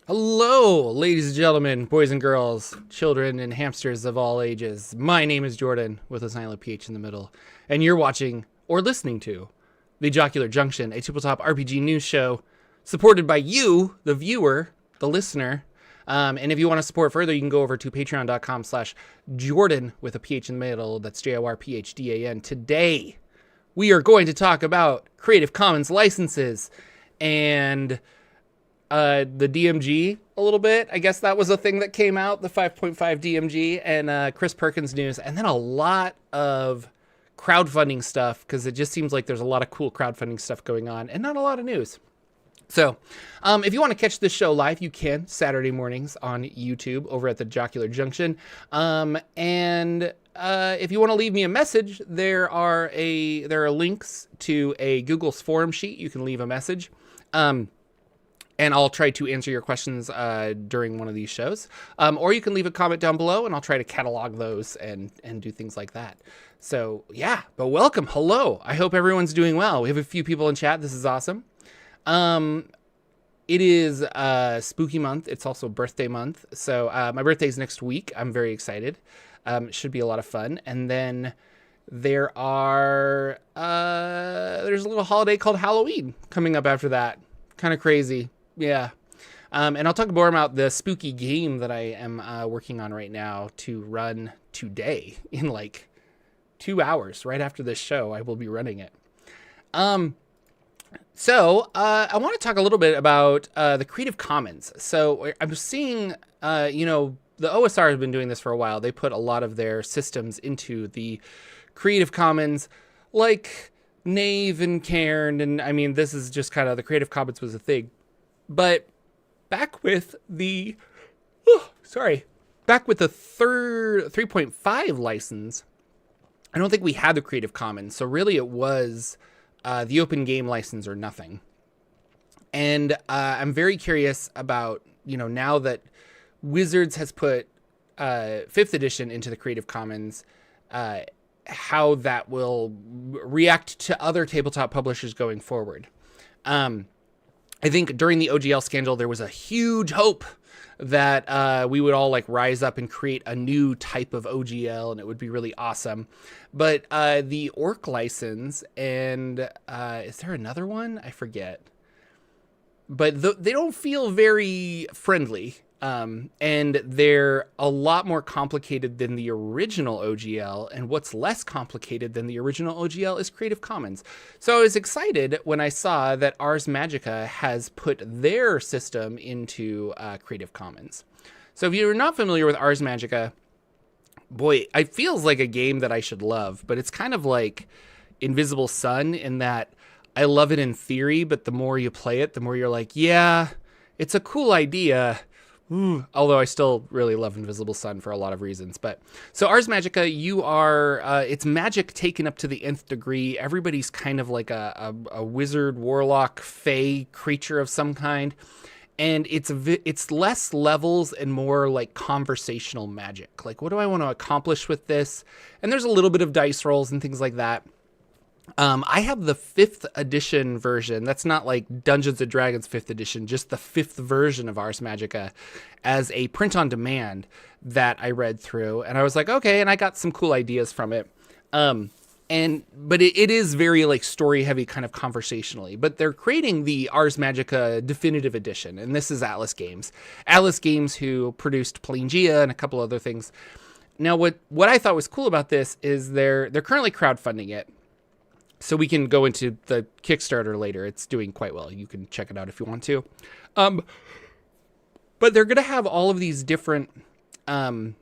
Hello, ladies and gentlemen, boys and girls, children and hamsters of all ages. My name is Jordan, with a silent PH in the middle, and you're watching or listening to the Jocular Junction, a tabletop RPG news show supported by you, the viewer, the listener. And if you want to support further, you can go over to patreon.com/Jordan with a PH in the middle. That's JORPHDAN. Today, we are going to talk about Creative Commons licenses and the DMG a little bit. I guess that was a thing that came out, the 5.5 DMG, and Chris Perkins news, and then a lot of crowdfunding stuff, because it just seems like there's a lot of cool crowdfunding stuff going on and not a lot of news. So if you want to catch this show live, you can Saturday mornings on YouTube over at the Jocular Junction. And if you want to leave me a message, there are links to a Google's forum sheet. You can leave a message. And I'll try to answer your questions during one of these shows. Or you can leave a comment down below, and I'll try to catalog those and do things like that. So, yeah, but welcome. Hello. I hope everyone's doing well. We have a few people in chat. This is awesome. It is spooky month. It's also birthday month. So my birthday's next week. I'm very excited. It should be a lot of fun. And then there's a little holiday called Halloween coming up after that. Kind of crazy. Yeah. And I'll talk more about the spooky game that I am working on right now to run today in like 2 hours. Right after this show, I will be running it. So I want to talk a little bit about the Creative Commons. So I'm seeing, the OSR has been doing this for a while. They put a lot of their systems into the Creative Commons, like Knave and Cairn. And I mean, this is just kind of, the Creative Commons was a thing. But back with the 3.5 license, I don't think we had the Creative Commons. So really it was the open game license or nothing. And I'm very curious about, now that Wizards has put 5th edition into the Creative Commons, how that will react to other tabletop publishers going forward. I think during the OGL scandal, there was a huge hope that we would all like rise up and create a new type of OGL, and it would be really awesome. But the Orc license and is there another one? I forget. But they don't feel very friendly. And they're a lot more complicated than the original OGL. And what's less complicated than the original OGL is Creative Commons. So I was excited when I saw that ARS Magika has put their system into Creative Commons. So if you're not familiar with ARS Magika, boy, it feels like a game that I should love, but it's kind of like Invisible Sun in that I love it in theory, but the more you play it, the more you're like, yeah, it's a cool idea. Although I still really love Invisible Sun for a lot of reasons. But so Ars Magika, you are, it's magic taken up to the nth degree. Everybody's kind of like a wizard, warlock, fae creature of some kind. And it's less levels and more like conversational magic. Like, what do I want to accomplish with this? And there's a little bit of dice rolls and things like that. I have the 5th edition version. That's not like Dungeons & Dragons 5th edition, just the 5th version of Ars Magika as a print on demand that I read through. And I was like, okay, and I got some cool ideas from it. But it is very like story heavy kind of conversationally, but they're creating the Ars Magika definitive edition. And this is Atlas Games, who produced Planegea and a couple other things. Now, what I thought was cool about this is they're currently crowdfunding it. So we can go into the Kickstarter later. It's doing quite well. You can check it out if you want to. But they're going to have all of these different... they're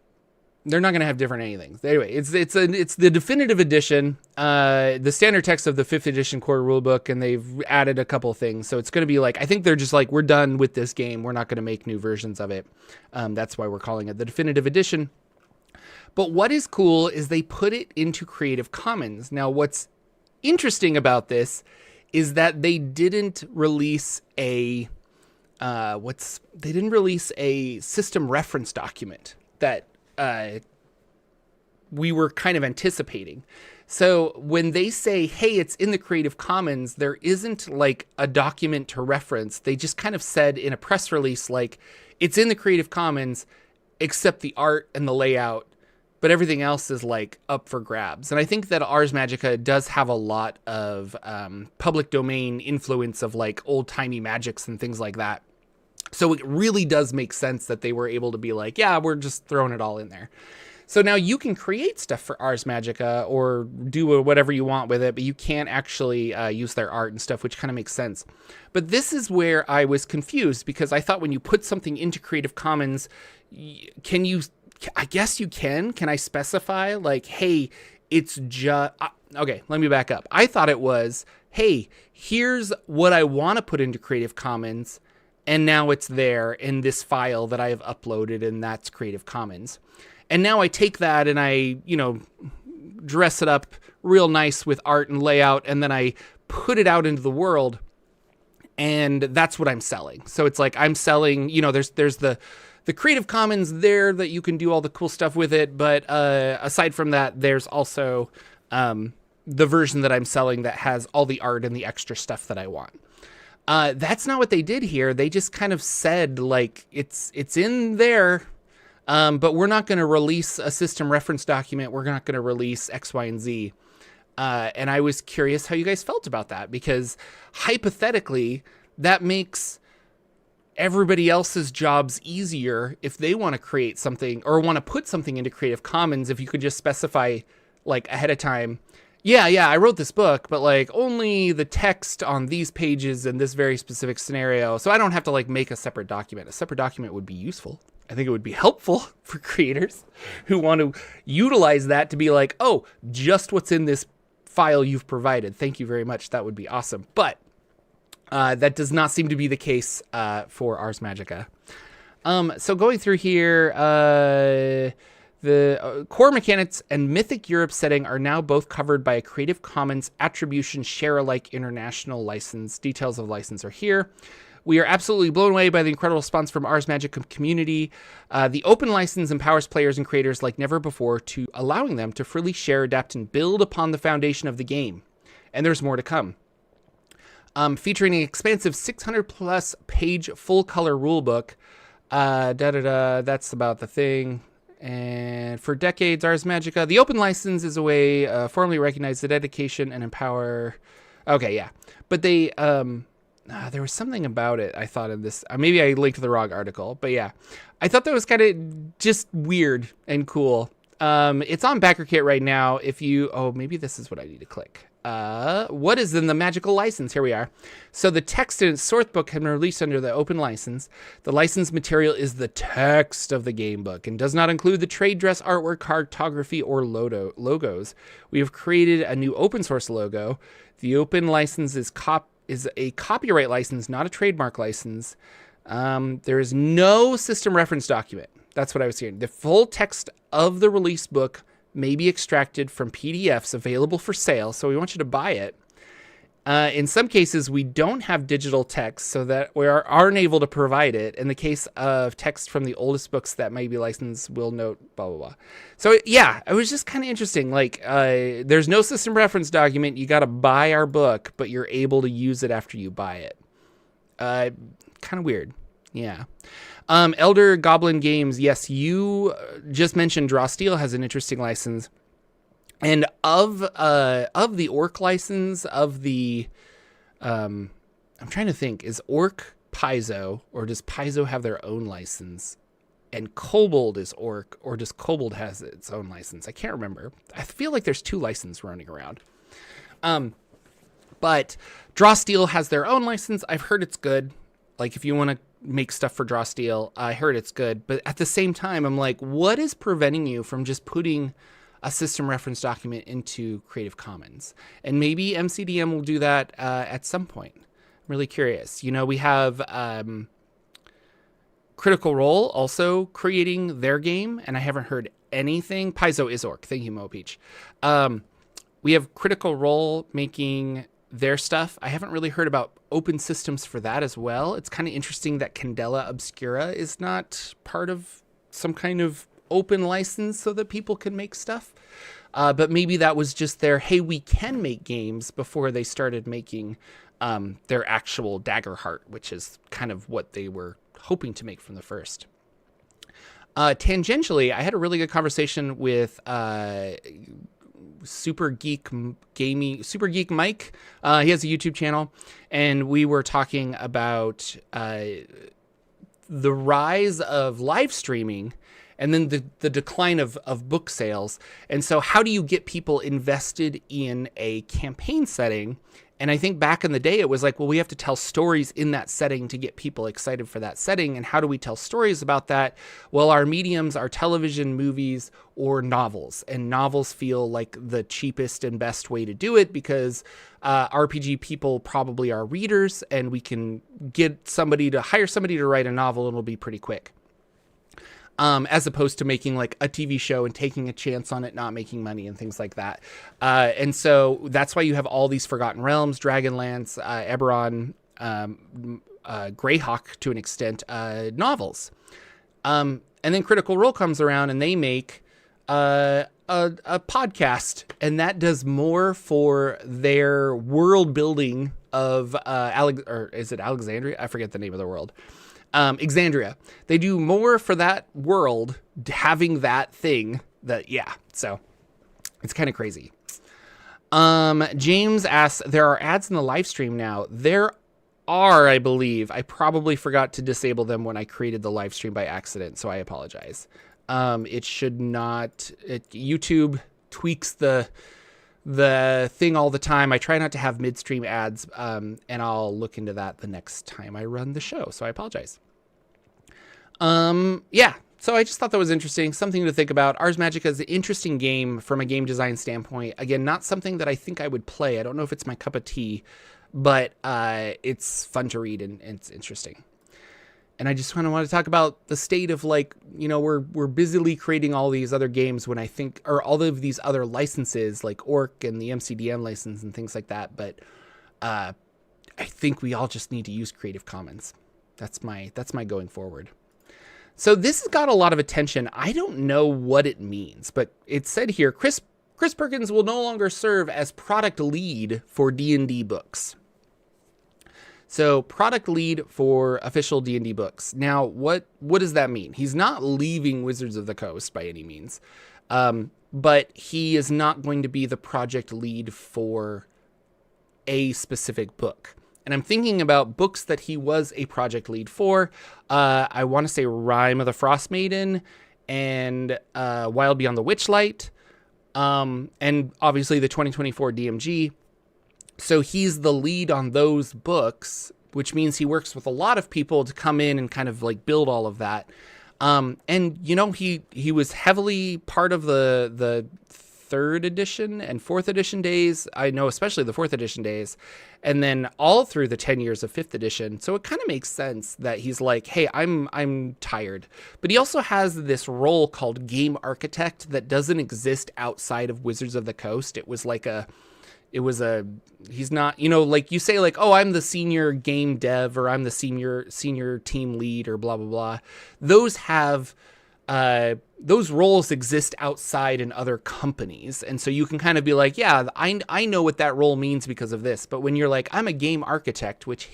not going to have different anything. Anyway, it's the definitive edition, the standard text of the 5th edition core rulebook, and they've added a couple things. So it's going to be like, I think they're just like, we're done with this game. We're not going to make new versions of it. That's why we're calling it the definitive edition. But what is cool is they put it into Creative Commons. Now, what's interesting about this is that they didn't release a system reference document that we were kind of anticipating. So when they say, hey, it's in the Creative Commons, there isn't like a document to reference. They just kind of said in a press release, like, it's in the Creative Commons, except the art and the layout, but everything else is like up for grabs. And I think that Ars Magika does have a lot of public domain influence of like old timey magics and things like that. So it really does make sense that they were able to be like, yeah, we're just throwing it all in there. So now you can create stuff for Ars Magika or do whatever you want with it, but you can't actually use their art and stuff, which kind of makes sense. But this is where I was confused, because I thought when you put something into Creative Commons, can you, I guess you can I specify like, hey, it's just, okay, let me back up. I thought it was, hey, here's what I want to put into Creative Commons, and now it's there in this file that I have uploaded, and that's Creative Commons. And now I take that and I, dress it up real nice with art and layout, and then I put it out into the world, and that's what I'm selling. So it's like I'm selling, there's the Creative Commons there that you can do all the cool stuff with it, but aside from that, there's also the version that I'm selling that has all the art and the extra stuff that I want. That's not what they did here. They just kind of said, like, it's in there, but we're not going to release a system reference document. We're not going to release X, Y, and Z. And I was curious how you guys felt about that, because hypothetically, that makes everybody else's jobs easier if they want to create something or want to put something into Creative Commons. If you could just specify like ahead of time, yeah, I wrote this book, but like only the text on these pages in this very specific scenario. So I don't have to like make a separate document. A separate document would be useful. I think it would be helpful for creators who want to utilize that to be like, oh, just what's in this file you've provided. Thank you very much. That would be awesome. But that does not seem to be the case for Ars Magika. So going through here, the core mechanics and Mythic Europe setting are now both covered by a Creative Commons Attribution Share-alike International license. Details of license are here. We are absolutely blown away by the incredible response from Ars Magika community. The open license empowers players and creators like never before, to allowing them to freely share, adapt, and build upon the foundation of the game. And there's more to come. Featuring an expansive 600-plus page full-color rulebook. That's about the thing. And for decades, Ars Magika, the open license is a way formally recognize the dedication and empower. Okay, yeah. But they... there was something about it I thought in this. Maybe I linked the wrong article, but yeah. I thought that was kind of just weird and cool. It's on BackerKit right now. If you... Oh, maybe this is what I need to click. What is in the magical license? Here we are. So the text in its source book have been released under the open license. The licensed material is the text of the game book and does not include the trade dress, artwork, cartography, or logos. We have created a new open source logo. The open license is a copyright license, not a trademark license. There is no system reference document. That's what I was hearing. The full text of the release book may be extracted from PDFs available for sale, so we want you to buy it. In some cases, we don't have digital text, so that we aren't able to provide it. In the case of text from the oldest books that may be licensed, we'll note blah, blah, blah. So yeah, it was just kind of interesting. Like, there's no system reference document. You got to buy our book, but you're able to use it after you buy it. Kind of weird. Yeah. Elder Goblin Games. Yes, you just mentioned Draw Steel has an interesting license. And of the Orc license, of the, I'm trying to think, is Orc Paizo, or does Paizo have their own license? And Kobold is Orc, or does Kobold has its own license? I can't remember. I feel like there's two licenses running around. But Draw Steel has their own license. I've heard it's good. Like, if you want to make stuff for Draw Steel, I heard it's good. But at the same time, I'm like, what is preventing you from just putting a system reference document into Creative Commons? And maybe MCDM will do that at some point. I'm really curious. We have Critical Role also creating their game, and I haven't heard anything. Paizo is Orc. Thank you, Mo Peach. We have Critical Role making their stuff. I haven't really heard about open systems for that as well. It's kind of interesting that Candela Obscura is not part of some kind of open license so that people can make stuff. But maybe that was just their, hey, we can make games before they started making their actual Daggerheart, which is kind of what they were hoping to make from the first. Tangentially, I had a really good conversation with Super Geek Mike. He has a YouTube channel, and we were talking about the rise of live streaming and then the decline of book sales. And so how do you get people invested in a campaign setting? And I think back in the day, it was like, well, we have to tell stories in that setting to get people excited for that setting. And how do we tell stories about that? Well, our mediums are television, movies, or novels. And novels feel like the cheapest and best way to do it because RPG people probably are readers, and we can hire somebody to write a novel, and it'll be pretty quick. As opposed to making like a TV show and taking a chance on it not making money and things like that. And so that's why you have all these Forgotten Realms, Dragonlance, Eberron, Greyhawk to an extent, novels. And then Critical Role comes around and they make a podcast, and that does more for their world building of or is it Alexandria? I forget the name of the world. Exandria. They do more for that world having that thing so it's kind of crazy. James asks, there are ads in the live stream now. There are, I believe. I probably forgot to disable them when I created the live stream by accident, so I apologize. It should not, YouTube tweaks the thing all the time. I try not to have midstream ads, and I'll look into that the next time I run the show, so I apologize. So I just thought that was interesting, something to think about. Ars Magika is an interesting game from a game design standpoint. Again, not something that I think I would play. I don't know if it's my cup of tea, but it's fun to read and it's interesting. And I just kind of want to talk about the state of, like, you know, we're busily creating all these other games when I think, or all of these other licenses like Orc and the MCDM license and things like that. But I think we all just need to use Creative Commons. That's my going forward. So this has got a lot of attention. I don't know what it means, but it said here, Chris Perkins will no longer serve as product lead for D&D books. So product lead for official D&D books. Now, what does that mean? He's not leaving Wizards of the Coast by any means, but he is not going to be the project lead for a specific book. And I'm thinking about books that he was a project lead for. I want to say Rime of the Frost Maiden and Wild Beyond the Witchlight, and obviously the 2024 DMG. So he's the lead on those books, which means he works with a lot of people to come in and kind of like build all of that. And, you know, he was heavily part of the 3rd edition and 4th edition days. I know especially the 4th edition days, and then all through the 10 years of 5th edition. So it kind of makes sense that he's like, hey, I'm tired. But he also has this role called game architect that doesn't exist outside of Wizards of the Coast. He's not, you know, like you say, like, oh, I'm the senior game dev, or I'm the senior team lead, or blah, blah, blah. Those roles exist outside in other companies. And so you can kind of be like, yeah, I know what that role means because of this. But when you're like, I'm a game architect, which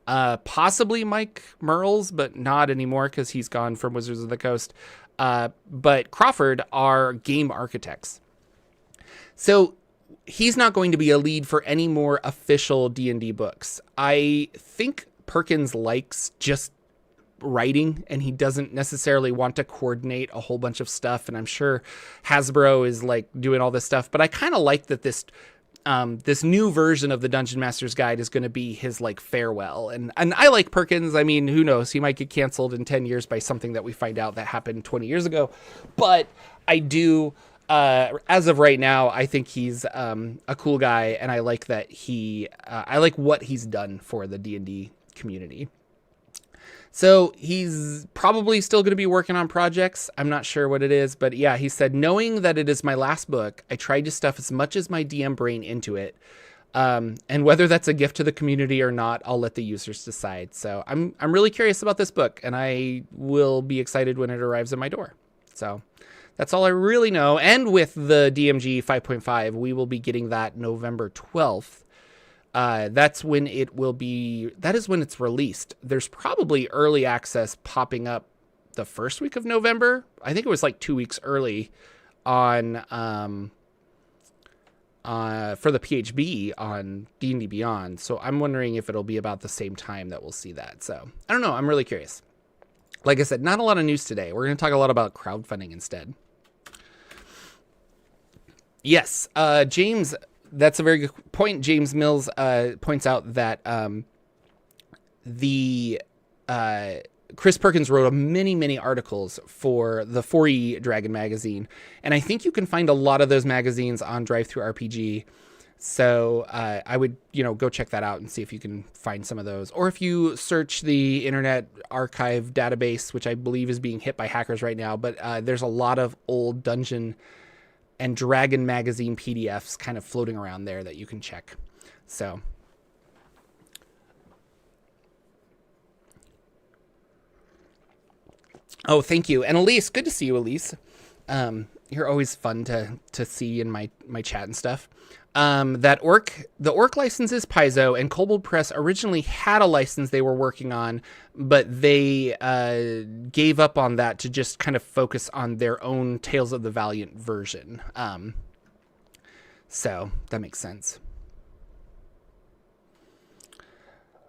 possibly Mike Merles, but not anymore because he's gone from Wizards of the Coast. But Crawford are game architects. So he's not going to be a lead for any more official D&D books. I think Perkins likes just writing, and he doesn't necessarily want to coordinate a whole bunch of stuff. And I'm sure Hasbro is like doing all this stuff, but I kind of like that this new version of the Dungeon Master's Guide is going to be his like farewell. And I like Perkins. I mean, who knows? He might get canceled in 10 years by something that we find out that happened 20 years ago. But I do, as of right now, I think he's a cool guy, and I like that I like what he's done for the D&D community. So he's probably still going to be working on projects. I'm not sure what it is, but yeah, he said, knowing that it is my last book, I tried to stuff as much as my DM brain into it. And whether that's a gift to the community or not, I'll let the users decide. So I'm really curious about this book, and I will be excited when it arrives at my door. So that's all I really know. And with the DMG 5.5, we will be getting that November 12th. That's when it will be, that is when it's released. There's probably early access popping up the first week of November. I think it was like 2 weeks early on, for the PHB on D&D Beyond. So I'm wondering if it'll be about the same time that we'll see that. So I don't know. I'm really curious. Like I said, not a lot of news today. We're going to talk a lot about crowdfunding instead. Yes, James, that's a very good point. James Mills points out that Chris Perkins wrote many articles for the 4E Dragon magazine, and I think you can find a lot of those magazines on DriveThruRPG. So I would, go check that out and see if you can find some of those. Or if you search the Internet Archive database, which I believe is being hit by hackers right now, but there's a lot of old Dungeon and Dragon magazine PDFs kind of floating around there that you can check. So oh, thank you. And Elise, good to see you, Elise. You're always fun to see in my chat and stuff. The Orc license is Paizo, and Kobold Press originally had a license they were working on, but they gave up on that to just kind of focus on their own Tales of the Valiant version. So that makes sense.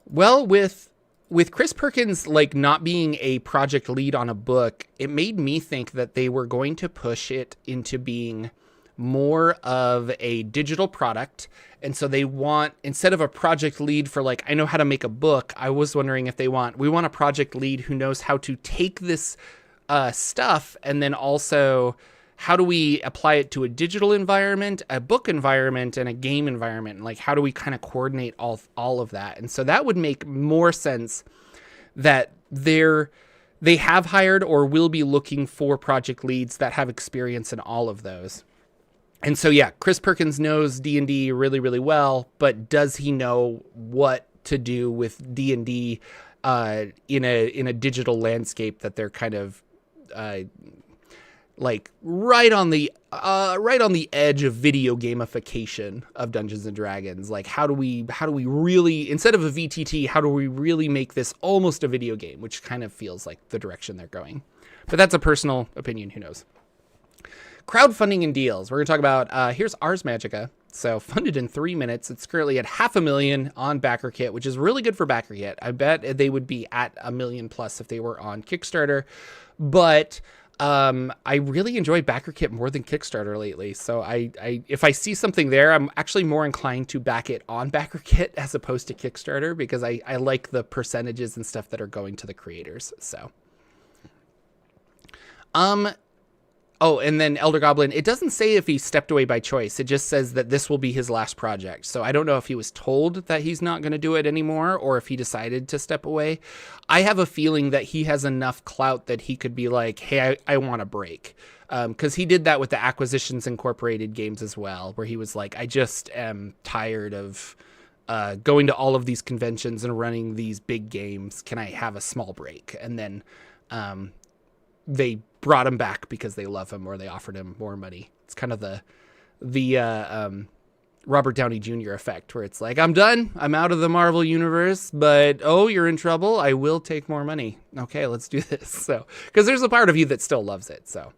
Well, with Chris Perkins not being a project lead on a book, it made me think that they were going to push it into being more of a digital product. And so they want, instead of a project lead for I know how to make a book, I was wondering if we want a project lead who knows how to take this stuff and then also how do we apply it to a digital environment, a book environment, and a game environment? How do we kind of coordinate all of that? And so that would make more sense that they have hired or will be looking for project leads that have experience in all of those. And so, yeah, Chris Perkins knows D&D really, really well, but does he know what to do with D&D in a digital landscape that they're kind of right on the edge of video gamification of Dungeons and Dragons? How do we really, instead of a VTT, how do we really make this almost a video game, which kind of feels like the direction they're going. But that's a personal opinion. Who knows? Crowdfunding and deals. We're going to talk about, here's ARS Magika. So funded in 3 minutes. It's currently at $500,000 on BackerKit, which is really good for BackerKit. I bet they would be at $1 million plus if they were on Kickstarter. But I really enjoy BackerKit more than Kickstarter lately. So if I see something there, I'm actually more inclined to back it on BackerKit as opposed to Kickstarter, because I like the percentages and stuff that are going to the creators. So, oh, and then Elder Goblin, it doesn't say if he stepped away by choice. It just says that this will be his last project. So I don't know if he was told that he's not going to do it anymore or if he decided to step away. I have a feeling that he has enough clout that he could be like, hey, I want a break. Because he did that with the Acquisitions Incorporated games as well, where he was like, I just am tired of going to all of these conventions and running these big games. Can I have a small break? And then they brought him back because they love him or they offered him more money. It's kind of the Robert Downey Jr. effect, where it's like, I'm done. I'm out of the Marvel universe, but you're in trouble. I will take more money. Okay, let's do this. So, because there's a part of you that still loves it. So,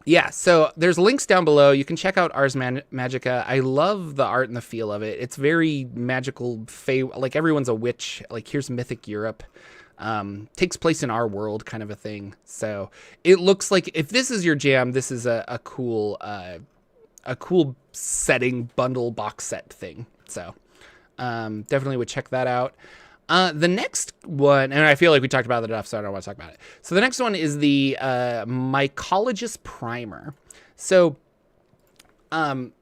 yeah, so there's links down below. You can check out ARS Magika. I love the art and the feel of it. It's very magical. Everyone's a witch. Here's Mythic Europe. Takes place in our world kind of a thing. So it looks like, if this is your jam, this is a cool setting bundle box set thing. So, definitely would check that out. The next one, and I feel like we talked about it enough, so I don't want to talk about it. So the next one is the, Myologist Primer. So,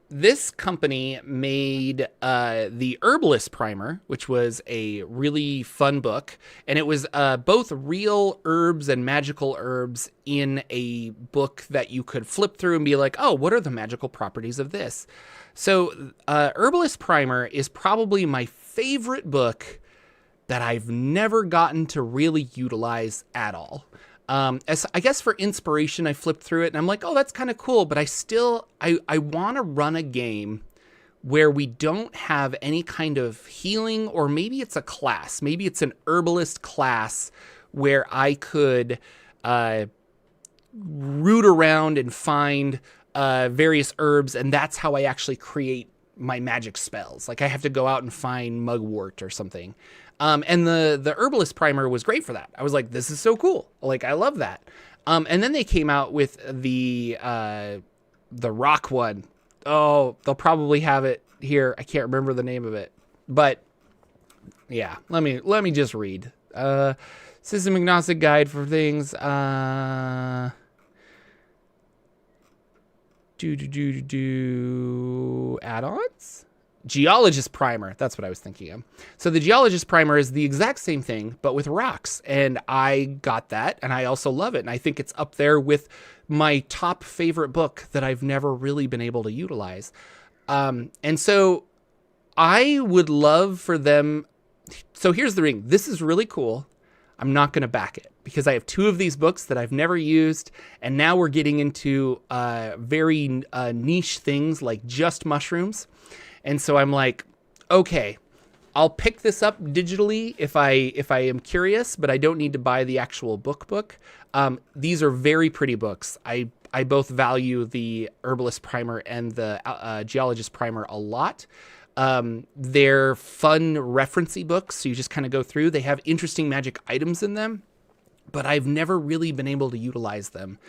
this company made the Herbalist Primer, which was a really fun book. And it was both real herbs and magical herbs in a book that you could flip through and be like, oh, what are the magical properties of this? So Herbalist Primer is probably my favorite book that I've never gotten to really utilize at all. As I guess for inspiration, I flipped through it and I'm like, oh, that's kind of cool. But I want to run a game where we don't have any kind of healing, or maybe it's a class. Maybe it's an herbalist class where I could root around and find various herbs, and that's how I actually create my magic spells. Like I have to go out and find mugwort or something. And the Herbalist Primer was great for that. I was like, this is so cool. Like, I love that. And then they came out with the rock one. Oh, they'll probably have it here. I can't remember the name of it, but yeah, let me just read. System agnostic guide for things. Add-ons? Geologist Primer. That's what I was thinking of. So the Geologist Primer is the exact same thing, but with rocks. And I got that, and I also love it. And I think it's up there with my top favorite book that I've never really been able to utilize. And so I would love for them. So here's the ring. This is really cool. I'm not going to back it because I have 2 of these books that I've never used. And now we're getting into very niche things like just mushrooms. And so I'm like, okay, I'll pick this up digitally if I am curious, but I don't need to buy the actual book. These are very pretty books. I both value the Herbalist Primer and the Geologist Primer a lot. They're fun referencey books, so you just kind of go through. They have interesting magic items in them, but I've never really been able to utilize them.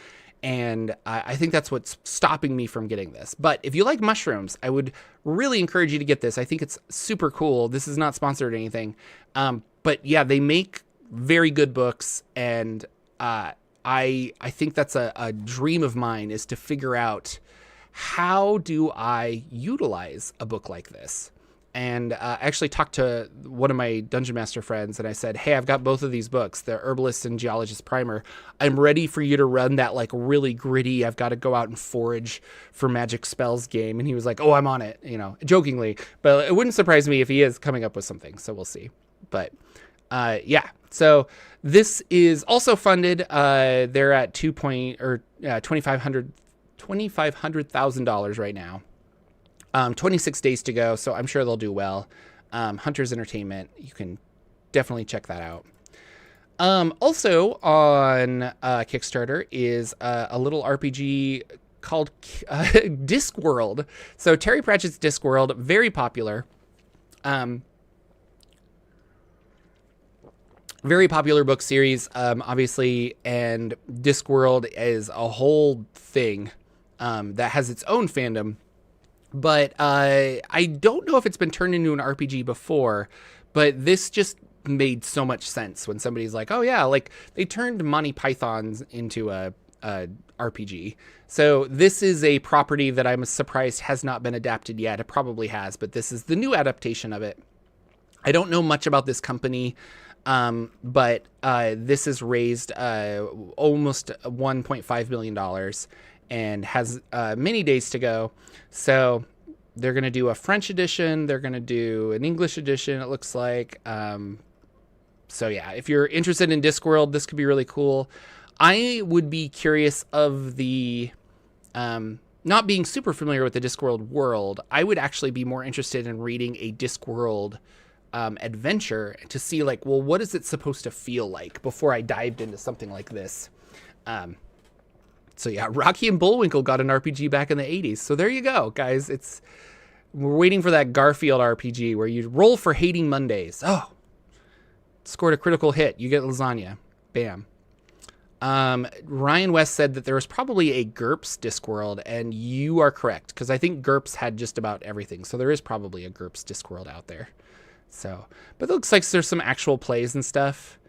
And I think that's what's stopping me from getting this. But if you like mushrooms, I would really encourage you to get this. I think it's super cool. This is not sponsored or anything. But yeah, they make very good books. And I think that's a dream of mine, is to figure out how do I utilize a book like this. And I actually talked to one of my Dungeon Master friends, and I said, hey, I've got both of these books, the Herbalist and Geologist Primer. I'm ready for you to run that like really gritty, I've got to go out and forage for magic spells game. And he was like, oh, I'm on it, jokingly. But it wouldn't surprise me if he is coming up with something. So we'll see. But yeah, so this is also funded. They're at $2,500,000 right now. 26 days to go, so I'm sure they'll do well. Hunters Entertainment, you can definitely check that out. Also on Kickstarter is a little RPG called Discworld. So Terry Pratchett's Discworld, very popular. Very popular book series, obviously, and Discworld is a whole thing that has its own fandom. But I don't know if it's been turned into an RPG before, but this just made so much sense when somebody's like, oh yeah, like they turned Monty Python's into a RPG. So this is a property that I'm surprised has not been adapted yet. It probably has, but this is the new adaptation of it. I don't know much about this company, but this has raised almost $1.5 million. And has many days to go. So they're going to do a French edition. They're going to do an English edition, it looks like. So yeah, if you're interested in Discworld, this could be really cool. I would be curious of the, not being super familiar with the Discworld world, I would actually be more interested in reading a Discworld adventure to see like, well, what is it supposed to feel like before I dived into something like this. So yeah, Rocky and Bullwinkle got an RPG back in the 80s. So there you go, guys. We're waiting for that Garfield RPG where you roll for hating Mondays. Oh, scored a critical hit. You get lasagna. Bam. Ryan West said that there was probably a GURPS Discworld, and you are correct, because I think GURPS had just about everything. So there is probably a GURPS Discworld out there. So, but it looks like there's some actual plays and stuff.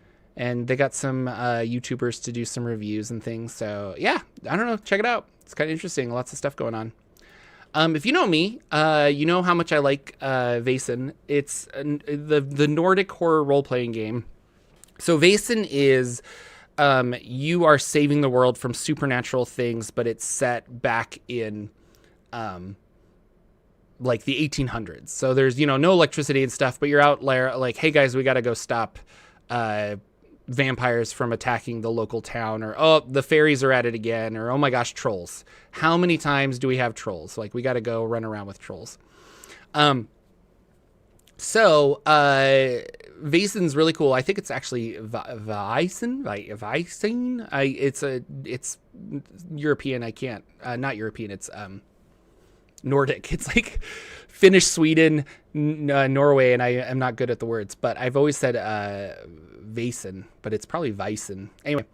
And they got some YouTubers to do some reviews and things. So yeah, I don't know. Check it out. It's kind of interesting. Lots of stuff going on. If you know me, you know how much I like Vason. It's the Nordic horror role-playing game. So Vason is you are saving the world from supernatural things, but it's set back in like the 1800s. So there's no electricity and stuff, but you're out there like, hey guys, we got to go stop vampires from attacking the local town, or, oh, the fairies are at it again, or, oh my gosh, trolls. How many times do we have trolls? Like, we got to go run around with trolls. So, Vason's really cool. I think it's actually Vason. It's European. I can't, not European. It's, Nordic. It's like Finnish, Sweden, Norway, and I am not good at the words, but I've always said, Vason, but it's probably Vason. Anyway,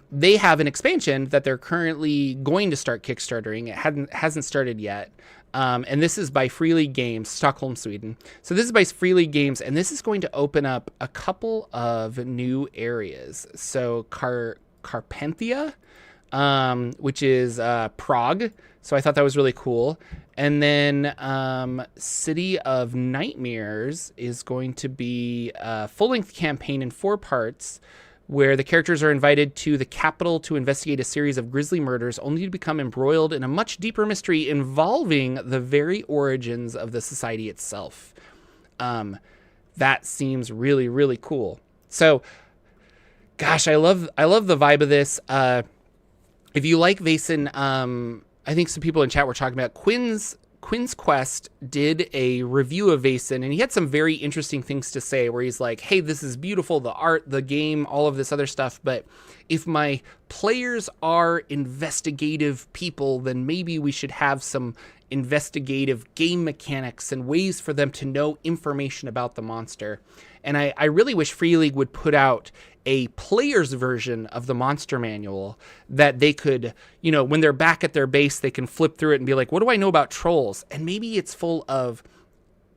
they have an expansion that they're currently going to start Kickstartering. It hasn't started yet. And this is by Free League Games, Stockholm, Sweden. So this is by Free League Games, and this is going to open up a couple of new areas. So Carpathia, which is Prague. So I thought that was really cool. And then City of Nightmares is going to be a full-length campaign in 4 parts, where the characters are invited to the capital to investigate a series of grisly murders, only to become embroiled in a much deeper mystery involving the very origins of the society itself. That seems really, really cool. So, gosh, I love the vibe of this. If you like Vason, I think some people in chat were talking about Quinn's Quest did a review of Vason, and he had some very interesting things to say, where he's like, hey, this is beautiful, the art, the game, all of this other stuff, but if my players are investigative people, then maybe we should have some investigative game mechanics and ways for them to know information about the monster. And I really wish Free League would put out a player's version of the monster manual that they could, you know, when they're back at their base, they can flip through it and be like, what do I know about trolls? And maybe it's full of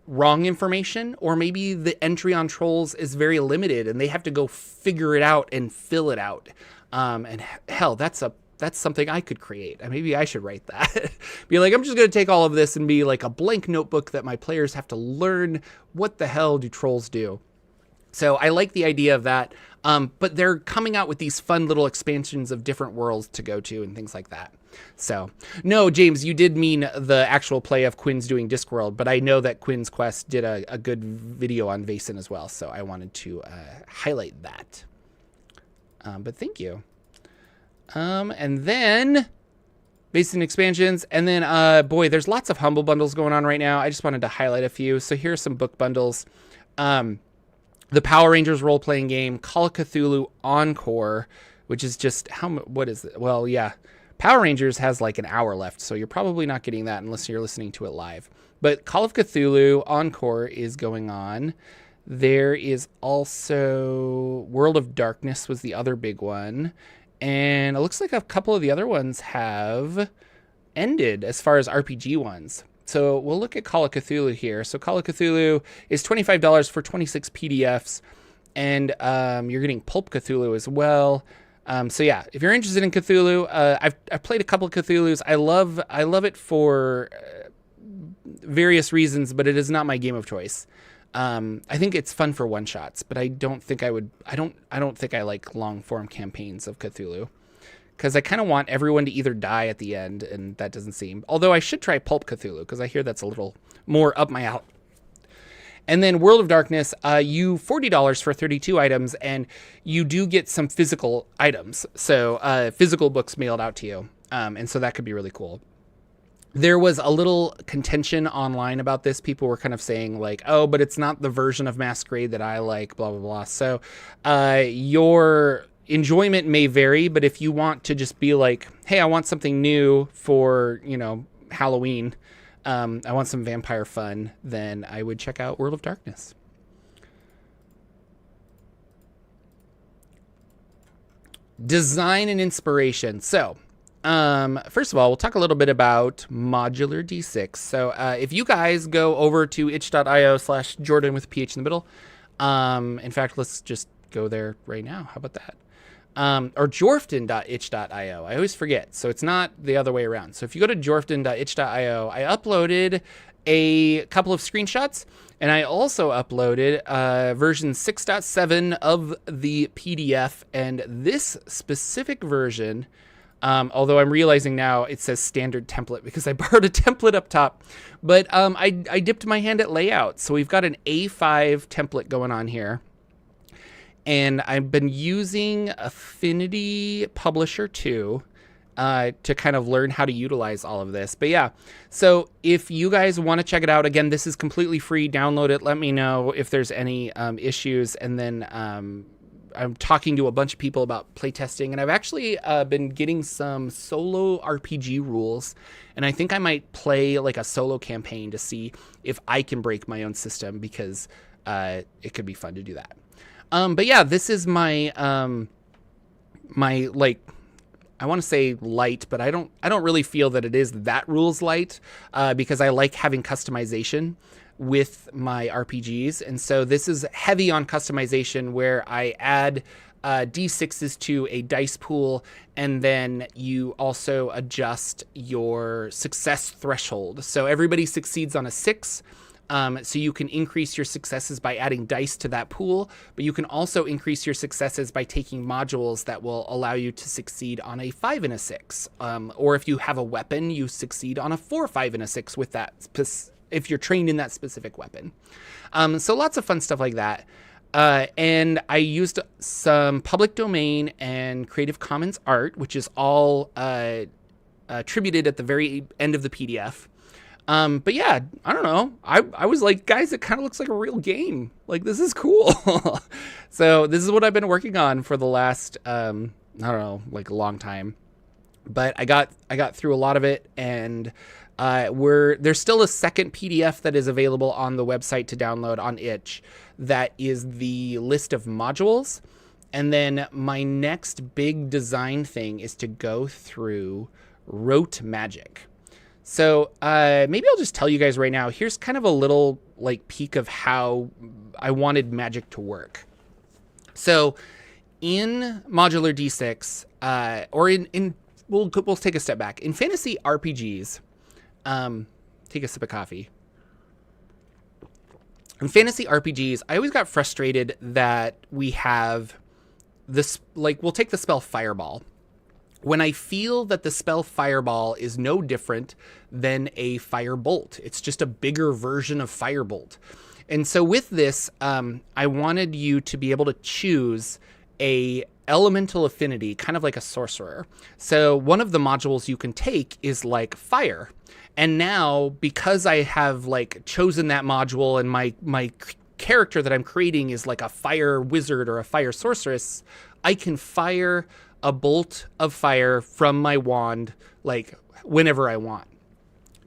wrong information, or maybe the entry on trolls is very limited and they have to go figure it out and fill it out. And hell, that's something I could create. Maybe I should write that. Be like, I'm just going to take all of this and be like a blank notebook that my players have to learn what the hell do trolls do. So I like the idea of that. But they're coming out with these fun little expansions of different worlds to go to and things like that. So, no, James, you did mean the actual play of Quinn's doing Discworld, but I know that Quinn's Quest did a good video on Vason as well, so I wanted to highlight that. But thank you. And then Vason expansions, and then, boy, there's lots of Humble Bundles going on right now. I just wanted to highlight a few. So here are some book bundles. The Power Rangers role-playing game, Call of Cthulhu Encore, which is just, what is it? Well, yeah, Power Rangers has like an hour left, so you're probably not getting that unless you're listening to it live. But Call of Cthulhu Encore is going on. There is also World of Darkness was the other big one. And it looks like a couple of the other ones have ended as far as RPG ones. So we'll look at Call of Cthulhu here. So Call of Cthulhu is $25 for 26 PDFs, and you're getting Pulp Cthulhu as well. So yeah, if you're interested in Cthulhu, I've played a couple of Cthulhus. I love it for various reasons, but it is not my game of choice. I think it's fun for one shots, but I don't think I don't think I like long form campaigns of Cthulhu. Because I kind of want everyone to either die at the end, and that doesn't seem... Although I should try Pulp Cthulhu, because I hear that's a little more up my alley. And then World of Darkness, you $40 for 32 items, and you do get some physical items. So physical books mailed out to you. And so that could be really cool. There was a little contention online about this. People were kind of saying like, oh, but it's not the version of Masquerade that I like, blah, blah, blah. So your enjoyment may vary, but if you want to just be like, hey, I want something new for, you know, Halloween, I want some vampire fun, then I would check out World of Darkness. Design and inspiration. So, first of all, we'll talk a little bit about modular D6. So, if you guys go over to itch.io/Jordan with PH in the middle, in fact, let's just go there right now. How about that? Or jorphdan.itch.io. I always forget. So it's not the other way around. So if you go to jorphdan.itch.io, I uploaded a couple of screenshots, and I also uploaded version 6.7 of the PDF. And this specific version, although I'm realizing now it says standard template because I borrowed a template up top, but I dipped my hand at layout. So we've got an A5 template going on here. And I've been using Affinity Publisher 2 to kind of learn how to utilize all of this. But yeah, so if you guys want to check it out, again, this is completely free. Download it. Let me know if there's any issues. And then I'm talking to a bunch of people about playtesting. And I've actually been getting some solo RPG rules. And I think I might play like a solo campaign to see if I can break my own system, because it could be fun to do that. But yeah, this is my my, like, I want to say light, but I don't really feel that it is that rules light, because I like having customization with my RPGs. And so this is heavy on customization, where I add D6s to a dice pool, and then you also adjust your success threshold. So everybody succeeds on a 6. So you can increase your successes by adding dice to that pool, but you can also increase your successes by taking modules that will allow you to succeed on a 5 and a 6. Or if you have a weapon, you succeed on a 4, 5, and a 6 with that, if you're trained in that specific weapon. So lots of fun stuff like that. And I used some public domain and Creative Commons art, which is all attributed at the very end of the PDF. But yeah, I don't know. I was like, guys, it kind of looks like a real game. Like, this is cool. So this is what I've been working on for the last, I don't know, like a long time. But I got through a lot of it, and there's still a second PDF that is available on the website to download on itch. That is the list of modules. And then my next big design thing is to go through Rote Magic. So maybe I'll just tell you guys right now, here's kind of a little like peek of how I wanted magic to work. So in modular D6, or we'll take a step back. In fantasy RPGs, take a sip of coffee. In fantasy RPGs, I always got frustrated that we have this, like, we'll take the spell Fireball. When I feel that the spell Fireball is no different than a Firebolt. It's just a bigger version of Firebolt. And so with this, I wanted you to be able to choose a elemental affinity, kind of like a sorcerer. So one of the modules you can take is like fire. And now, because I have like chosen that module, and my character that I'm creating is like a fire wizard or a fire sorceress, I can fire a bolt of fire from my wand, like, whenever I want.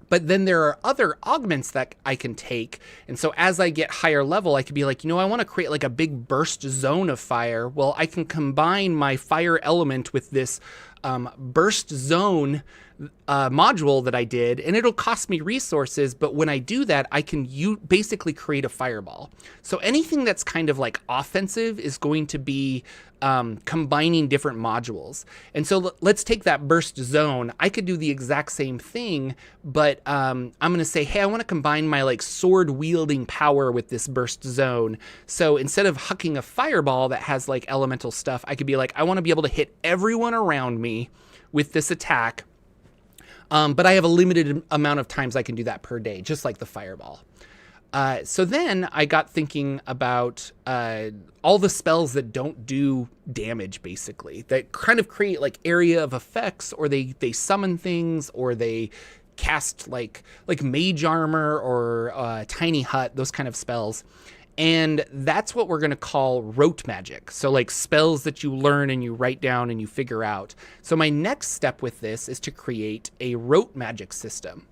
But then there are other augments that I can take. And so as I get higher level, I could be like, I want to create like a big burst zone of fire. Well, I can combine my fire element with this burst zone module that I did, and it'll cost me resources. But when I do that, I can basically create a fireball. So anything that's kind of like offensive is going to be combining different modules. And so let's take that burst zone. I could do the exact same thing, but I'm going to say, hey, I want to combine my like sword wielding power with this burst zone. So instead of hucking a fireball that has like elemental stuff, I could be like, I want to be able to hit everyone around me with this attack. But I have a limited amount of times I can do that per day, just like the fireball. So then I got thinking about all the spells that don't do damage, basically, that kind of create like area of effects, or they summon things, or they cast like mage armor or tiny hut, those kind of spells. And that's what we're going to call rote magic. So like spells that you learn and you write down and you figure out. So my next step with this is to create a rote magic system.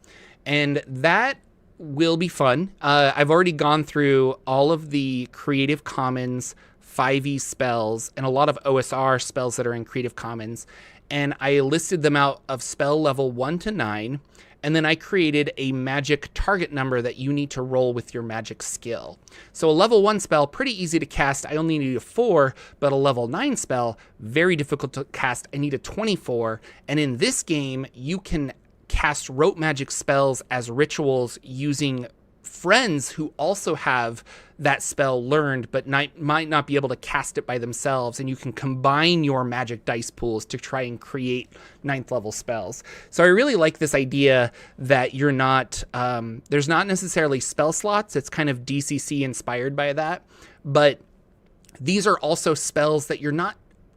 And that will be fun. I've already gone through all of the Creative Commons 5e spells and a lot of OSR spells that are in Creative Commons. And I listed them out of spell level 1 to 9. And then I created a magic target number that you need to roll with your magic skill. So a level 1 spell, pretty easy to cast. I only need a 4, but a level 9 spell, very difficult to cast. I need a 24. And in this game, you can cast rote magic spells as rituals using friends who also have that spell learned, but might not be able to cast it by themselves. And you can combine your magic dice pools to try and create 9th level spells. So I really like this idea that you're not, there's not necessarily spell slots. It's kind of DCC inspired by that, but these are also spells that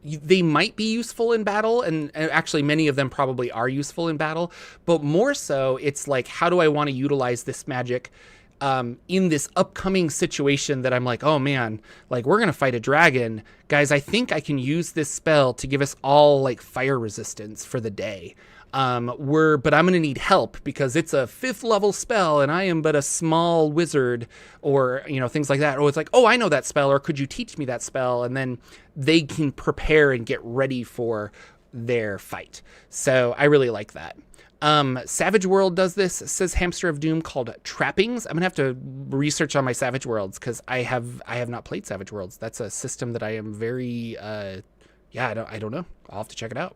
they might be useful in battle, and actually many of them probably are useful in battle, but more so it's like, how do I want to utilize this magic in this upcoming situation that I'm like, oh man, like we're going to fight a dragon. Guys, I think I can use this spell to give us all like fire resistance for the day. But I'm going to need help because it's a 5th level spell and I am but a small wizard, or, things like that. Or it's like, oh, I know that spell, or could you teach me that spell? And then they can prepare and get ready for their fight. So I really like that. Savage World does this. It says Hamster of Doom, called Trappings. I'm gonna have to research on my Savage Worlds because I have not played Savage Worlds. That's a system that I am very I don't know. I'll have to check it out.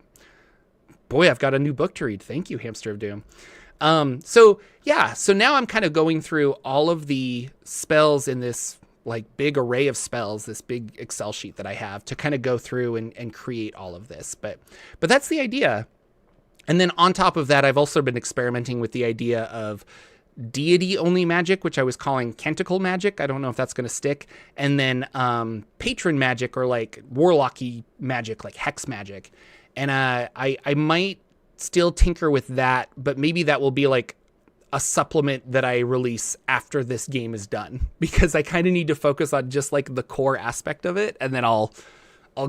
Boy, I've got a new book to read. Thank you, Hamster of Doom. So now I'm kind of going through all of the spells in this like big array of spells, this big Excel sheet that I have to kind of go through and create all of this. But that's the idea. And then on top of that, I've also been experimenting with the idea of deity-only magic, which I was calling Canticle magic. I don't know if that's going to stick. And then patron magic, or like warlocky magic, like hex magic. And I might still tinker with that, but maybe that will be like a supplement that I release after this game is done, because I kind of need to focus on just like the core aspect of it, and then I'll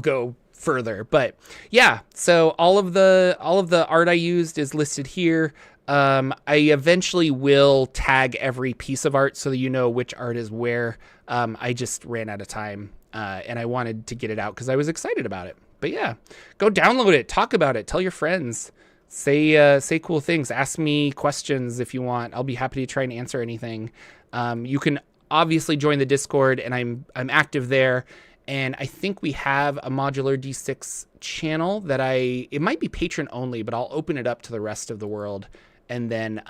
go further. But yeah, so all of the art I used is listed here. I eventually will tag every piece of art so that you know which art is where. I just ran out of time, and I wanted to get it out because I was excited about it. But yeah, go download it, talk about it, tell your friends, say cool things, ask me questions if you want. I'll be happy to try and answer anything. You can obviously join the Discord, and I'm active there. And I think we have a Modular D6 channel that it might be patron only, but I'll open it up to the rest of the world, and then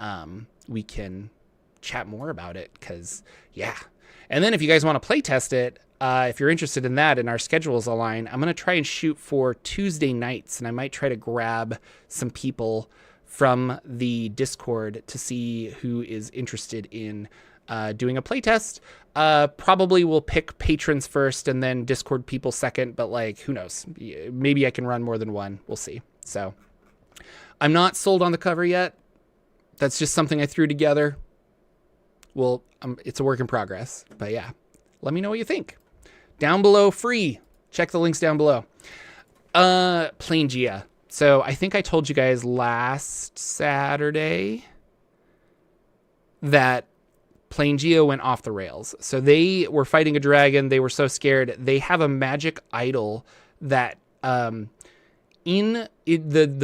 we can chat more about it, because yeah. And then if you guys want to play test it, if you're interested in that and our schedules align, I'm going to try and shoot for Tuesday nights, and I might try to grab some people from the Discord to see who is interested in doing a playtest. Probably we'll pick patrons first and then Discord people second, but like, who knows? Maybe I can run more than one. We'll see. So I'm not sold on the cover yet. That's just something I threw together. Well, it's a work in progress, but yeah, let me know what you think. Down below, free. Check the links down below. Planegea. So I think I told you guys last Saturday that Planegea went off the rails. So they were fighting a dragon. They were so scared. They have a magic idol that the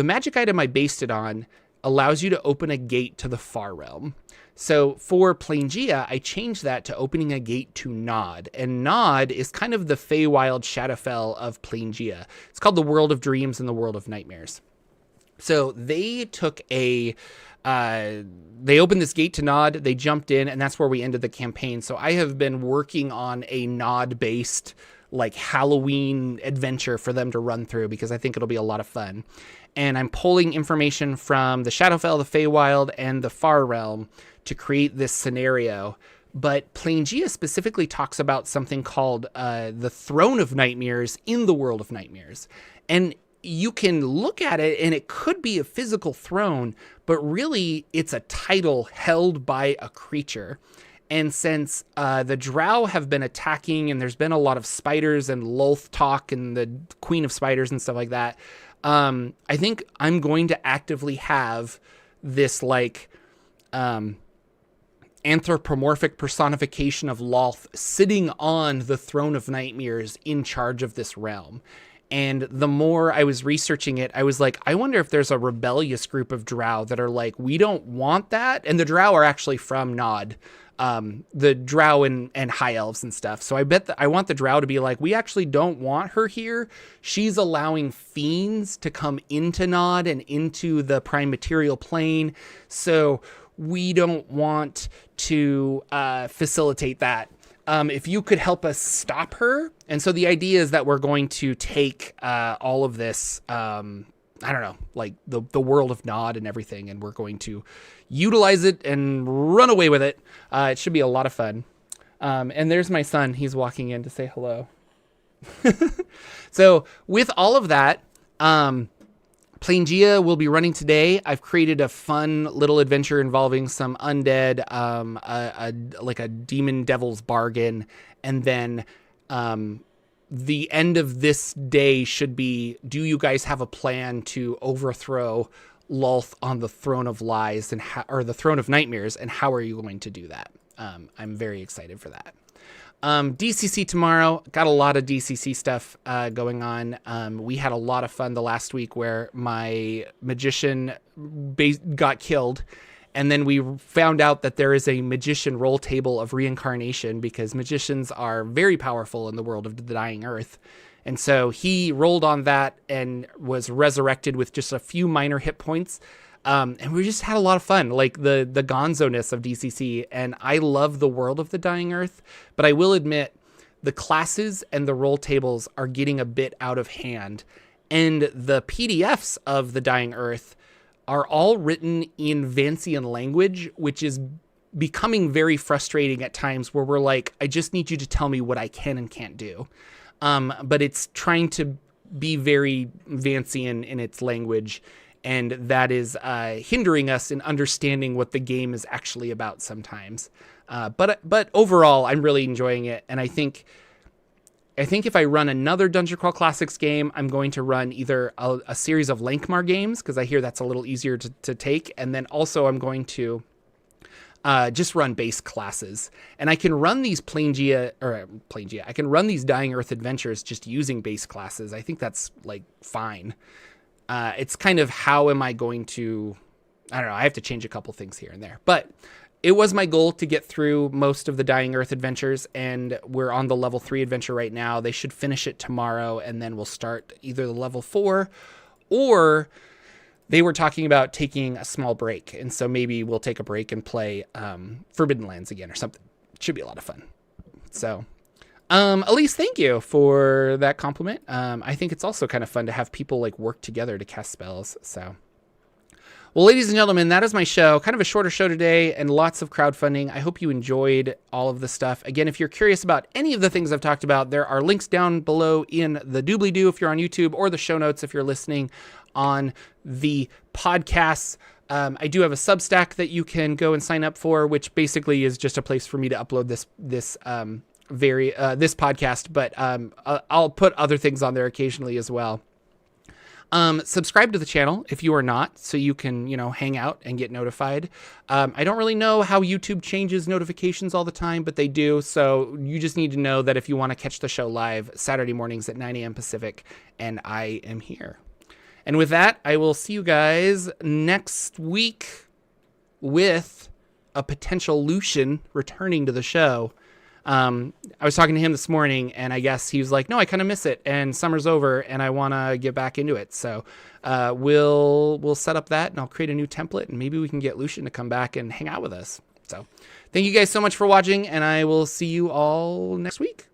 magic item I based it on allows you to open a gate to the far realm. So for Planegea, I changed that to opening a gate to Nod. And Nod is kind of the Feywild Shadowfell of Planegea. It's called the World of Dreams and the World of Nightmares. So they took they opened this gate to Nod, they jumped in, and that's where we ended the campaign. So I have been working on a Nod-based like Halloween adventure for them to run through, because I think it'll be a lot of fun. And I'm pulling information from the Shadowfell, the Feywild, and the Far Realm to create this scenario. But Planegea specifically talks about something called the Throne of Nightmares in the World of Nightmares. And you can look at it and it could be a physical throne, but really it's a title held by a creature. And since the Drow have been attacking, and there's been a lot of spiders and Lolth talk and the Queen of Spiders and stuff like that, I think I'm going to actively have this like anthropomorphic personification of Lolth sitting on the Throne of Nightmares in charge of this realm. And the more I was researching it, I was like, I wonder if there's a rebellious group of Drow that are like, we don't want that. And the Drow are actually from Nod, the Drow and High Elves and stuff. So I bet that I want the Drow to be like, we actually don't want her here. She's allowing fiends to come into Nod and into the prime material plane. So we don't want to facilitate that. If you could help us stop her. And so the idea is that we're going to take all of this, I don't know, like the world of Nod and everything, and we're going to utilize it and run away with it. It should be a lot of fun. And there's my son. He's walking in to say hello. So with all of that, Planegea will be running today. I've created a fun little adventure involving some undead, like a demon devil's bargain, and then the end of this day should be, do you guys have a plan to overthrow Lolth on the Throne of Lies or the Throne of Nightmares, and how are you going to do that? I'm very excited for that. DCC tomorrow, got a lot of DCC stuff going on. We had a lot of fun the last week where my magician got killed, and then we found out that there is a magician roll table of reincarnation because magicians are very powerful in the world of the Dying Earth. And so he rolled on that and was resurrected with just a few minor hit points. And we just had a lot of fun, like the gonzo-ness of DCC. And I love the world of the Dying Earth, but I will admit the classes and the roll tables are getting a bit out of hand. And the PDFs of the Dying Earth are all written in Vason language, which is becoming very frustrating at times where we're like, I just need you to tell me what I can and can't do. But it's trying to be very Vason in its language, and that is hindering us in understanding what the game is actually about sometimes. But overall, I'm really enjoying it, and I think if I run another Dungeon Crawl Classics game, I'm going to run either a series of Lankmar games, because I hear that's a little easier to take, and then also I'm going to just run base classes. And I can run these Planegea, I can run these Dying Earth adventures just using base classes. I think that's, like, fine. It's kind of how am I going to, I don't know, I have to change a couple things here and there. But it was my goal to get through most of the Dying Earth adventures, and we're on the level 3 adventure right now. They should finish it tomorrow, and then we'll start either the level 4, or they were talking about taking a small break. And so maybe we'll take a break and play Forbidden Lands again or something. It should be a lot of fun. So, Elise, thank you for that compliment. I think it's also kind of fun to have people like work together to cast spells. So, well, ladies and gentlemen, that is my show. Kind of a shorter show today and lots of crowdfunding. I hope you enjoyed all of the stuff. Again, if you're curious about any of the things I've talked about, there are links down below in the doobly-doo if you're on YouTube, or the show notes if you're listening on the podcasts. I do have a Substack that you can go and sign up for, which basically is just a place for me to upload this podcast, but I'll put other things on there occasionally as well. Subscribe to the channel if you are not, so you can, hang out and get notified. I don't really know how YouTube changes notifications all the time, but they do. So you just need to know that if you want to catch the show live Saturday mornings at 9 a.m. Pacific, and I am here. And with that, I will see you guys next week with a potential Lucian returning to the show. I was talking to him this morning, and I guess he was like, no, I kind of miss it, and summer's over, and I want to get back into it. So we'll set up that, and I'll create a new template, and maybe we can get Lucian to come back and hang out with us. So thank you guys so much for watching, and I will see you all next week.